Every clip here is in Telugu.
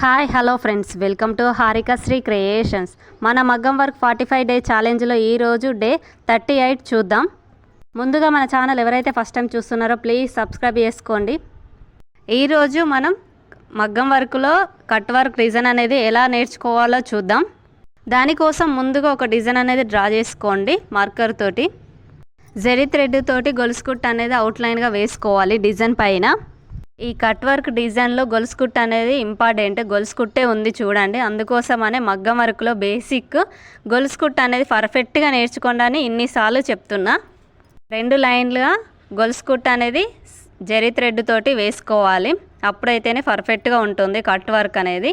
Hi hello friends, welcome to Harika Sri Creations. మన మగ్గం వర్క్ 45 డే ఛాలెంజ్లో ఈరోజు డే 38 చూద్దాం. ముందుగా మన ఛానల్ ఎవరైతే ఫస్ట్ టైం చూస్తున్నారో ప్లీజ్ సబ్స్క్రైబ్ చేసుకోండి. ఈరోజు మనం మగ్గం వర్క్లో కట్ వర్క్ డిజైన్ అనేది ఎలా నేర్చుకోవాలో చూద్దాం. దానికోసం ముందుగా ఒక డిజైన్ అనేది డ్రా చేసుకోండి మార్కర్ తోటి. జరీ థ్రెడ్ తోటి గొలుసు కుట్టు అనేది అవుట్లైన్గా వేసుకోవాలి డిజైన్ పైన. ఈ కట్ వర్క్ డిజైన్లో గొలుసు కుట్టు అనేది ఇంపార్టెంట్. గొలుసు కుట్టే ఉంది చూడండి, అందుకోసమనే మగ్గం వర్క్లో బేసిక్ గొలుసు కుట్టు అనేది పర్ఫెక్ట్గా నేర్చుకోండి అని ఇన్నిసార్లు చెప్తున్నా. 2 లైన్లుగా గొలుసు కుట్టు అనేది జరీ థ్రెడ్ తోటి వేసుకోవాలి, అప్పుడైతేనే పర్ఫెక్ట్గా ఉంటుంది కట్ వర్క్ అనేది.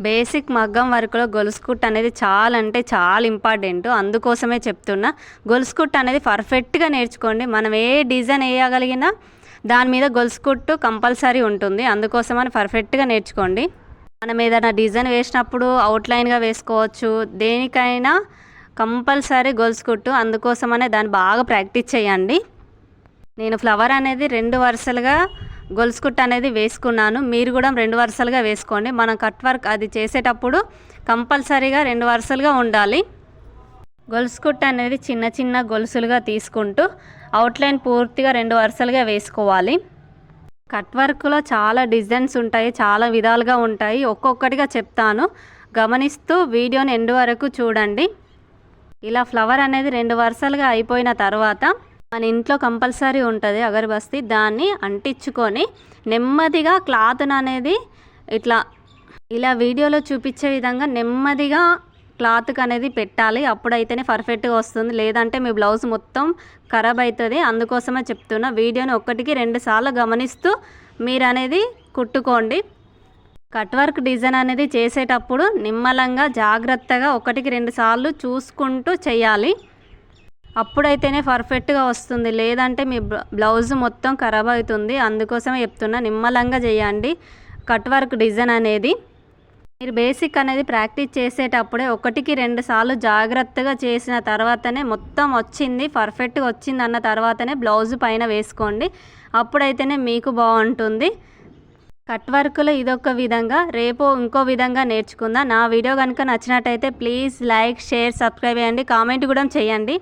బేసిక్ మగ్గం వర్క్లో గొలుసు కుట్టు అనేది చాలా అంటే చాలా ఇంపార్టెంట్, అందుకోసమే చెప్తున్నా. గొలుసు కుట్టు అనేది పర్ఫెక్ట్గా నేర్చుకోండి. మనం ఏ డిజైన్ వేయగలిగినా దాని మీద గొలుసు కుట్టు కంపల్సరీ ఉంటుంది, అందుకోసమని పర్ఫెక్ట్గా నేర్చుకోండి. మనం ఏదైనా డిజైన్ వేసినప్పుడు అవుట్లైన్గా వేసుకోవచ్చు, దేనికైనా కంపల్సరీ గొలుసు కుట్టు, అందుకోసమనే దాన్ని బాగా ప్రాక్టీస్ చేయండి. నేను ఫ్లవర్ అనేది 2 వరుసలుగా గొలుసు కుట్టు అనేది వేసుకున్నాను, మీరు కూడా 2 వరుసలుగా వేసుకోండి. మనం కట్ వర్క్ అది చేసేటప్పుడు కంపల్సరీగా 2 వరుసలుగా ఉండాలి. గొలుసు కుట్టు అనేది చిన్న చిన్న గొలుసులుగా తీసుకుంటూ అవుట్లైన్ పూర్తిగా 2 వరుసలుగా వేసుకోవాలి. కట్ వర్క్లో చాలా డిజైన్స్ ఉంటాయి, చాలా విధాలుగా ఉంటాయి, ఒక్కొక్కటిగా చెప్తాను, గమనిస్తూ వీడియోని ఎండ్ వరకు చూడండి. ఇలా ఫ్లవర్ అనేది 2 వరుసలుగా అయిపోయిన తర్వాత మన ఇంట్లో కంపల్సరీ ఉంటుంది అగరబత్తి, దాన్ని అంటించుకొని నెమ్మదిగా క్లాత్ను అనేది ఇలా వీడియోలో చూపించే విధంగా నెమ్మదిగా క్లాత్కి అనేది పెట్టాలి, అప్పుడైతేనే పర్ఫెక్ట్గా వస్తుంది. లేదంటే మీ బ్లౌజ్ మొత్తం ఖరాబ్ అవుతుంది, అందుకోసమే చెప్తున్నా. వీడియోని 1-2 సార్లు గమనిస్తూ మీరు అనేది కుట్టుకోండి. కట్ వర్క్ డిజైన్ అనేది చేసేటప్పుడు నిమ్మలంగా జాగ్రత్తగా 1-2 సార్లు చూసుకుంటూ చేయాలి, అప్పుడైతేనే పర్ఫెక్ట్గా వస్తుంది. లేదంటే మీ బ్లౌజ్ మొత్తం ఖరాబ్ అవుతుంది, అందుకోసమే చెప్తున్నా. నిమ్మలంగా చేయండి కట్ వర్క్ డిజైన్ అనేది. మీరు బేసిక్ అనేది ప్రాక్టీస్ చేసేటప్పుడే 1-2 సార్లు జాగ్రత్తగా చేసిన తర్వాతనే మొత్తం వచ్చింది పర్ఫెక్ట్గా వచ్చింది అన్న తర్వాతనే బ్లౌజ్ పైన వేసుకోండి, అప్పుడైతేనే మీకు బాగుంటుంది. కట్ వర్క్లో ఇదొక విధంగా, రేపు ఇంకో విధంగా నేర్చుకుందాం. నా వీడియో కనుక నచ్చినట్టయితే ప్లీజ్ లైక్, షేర్, సబ్స్క్రైబ్ చేయండి, కామెంట్ కూడా చేయండి.